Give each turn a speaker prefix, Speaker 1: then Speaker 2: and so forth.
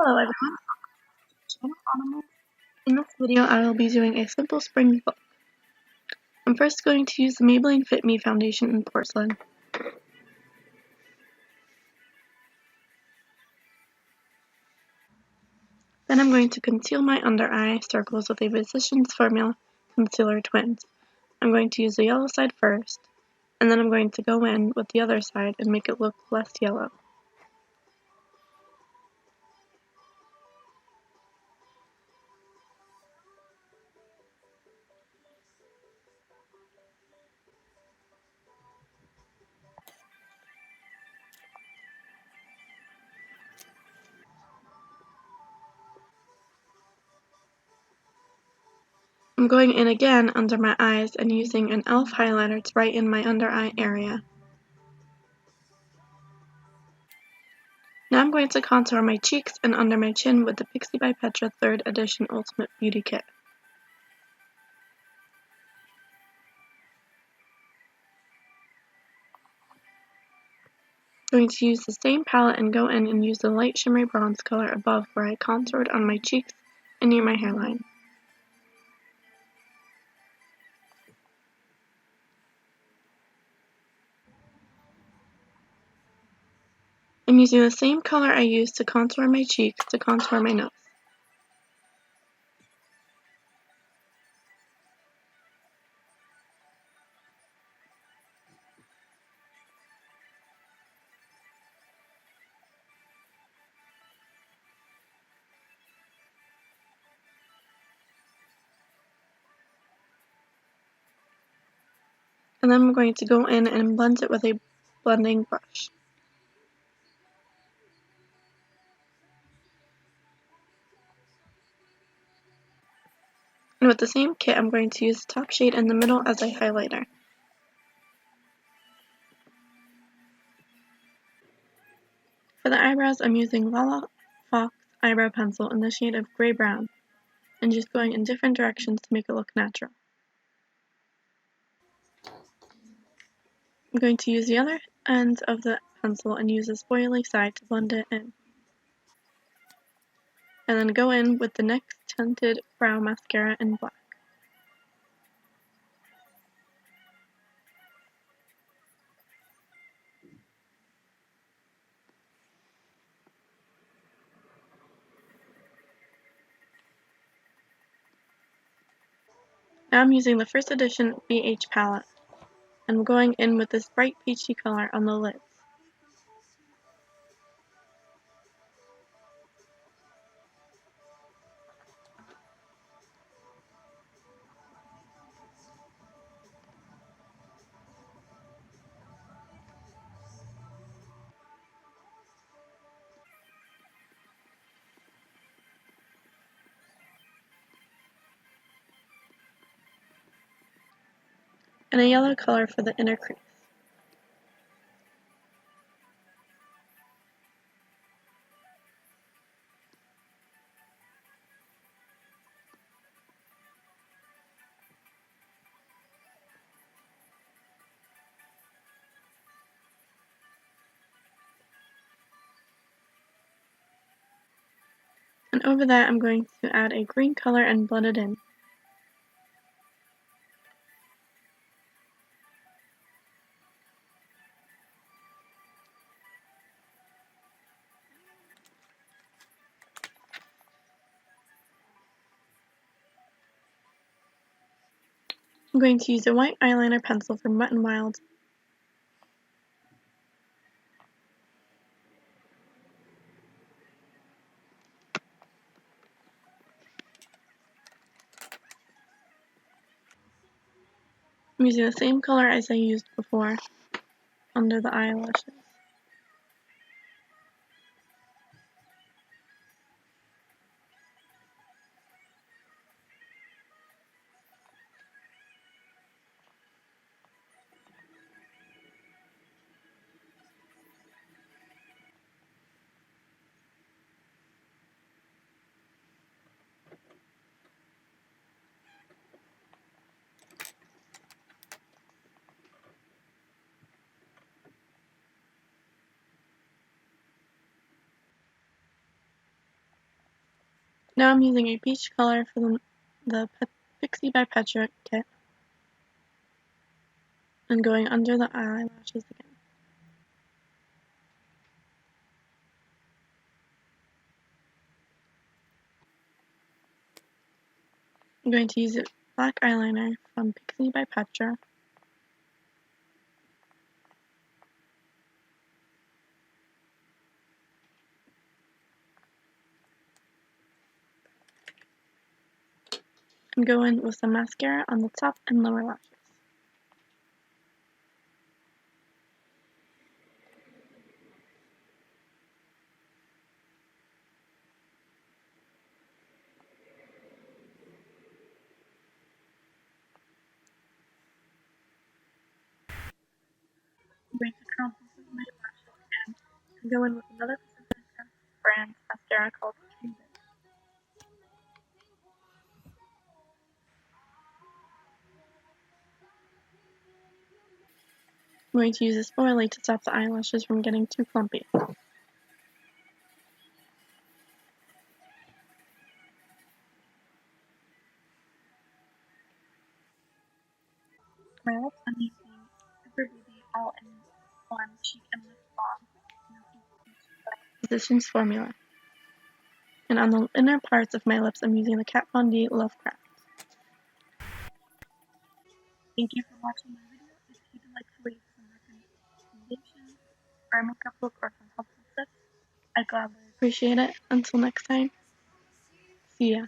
Speaker 1: Hello everyone, channel Autum. In this video I will be doing a simple spring look. I'm first going to use the Maybelline Fit Me foundation in porcelain. Then I'm going to conceal my under eye circles with a Physicians Formula Concealer Twins. I'm going to use the yellow side first, and then I'm going to go in with the other side and make it look less yellow. I'm going in again under my eyes and using an e.l.f. highlighter to brighten my under eye area. Now I'm going to contour my cheeks and under my chin with the Pixie by Petra 3rd Edition Ultimate Beauty Kit. I'm going to use the same palette and go in and use the light shimmery bronze color above where I contoured on my cheeks and near my hairline. I'm using the same color I used to contour my cheeks to contour my nose. And then I'm going to go in and blend it with a blending brush. And with the same kit, I'm going to use the top shade in the middle as a highlighter. For the eyebrows, I'm using Lala Fox eyebrow pencil in the shade of gray brown, and just going in different directions to make it look natural. I'm going to use the other end of the pencil and use the spoily side to blend it in. And then go in with the NYX Tinted Brow Mascara in black. Now I'm using the 1st edition BH palette, and I'm going in with this bright peachy color on the lids. And a yellow color for the inner crease. And over that I'm going to add a green color and blend it in. I'm going to use a white eyeliner pencil from Wet n Wild. I'm using the same color as I used before under the eyelashes. Now I'm using a peach color for the Pixie by Petra kit and going under the eyelashes again. I'm going to use a black eyeliner from Pixie by Petra. And go in with some mascara on the top and lower lashes. I'm going to curl both of my lashes again and go in with another Pacific brand mascara called Tragically. I'm going to use this oily to stop the eyelashes from getting too clumpy. My lips, I'm using Super Baby All-in-One Cheek and Lip Balm Physicians Formula. And on the inner parts of my lips, I'm using the Kat Von D Love Craft. Thank you for watching my video. If you'd like to leave some recommendations for a makeup look or some helpful tips, I'd gladly appreciate it. Until next time, see ya.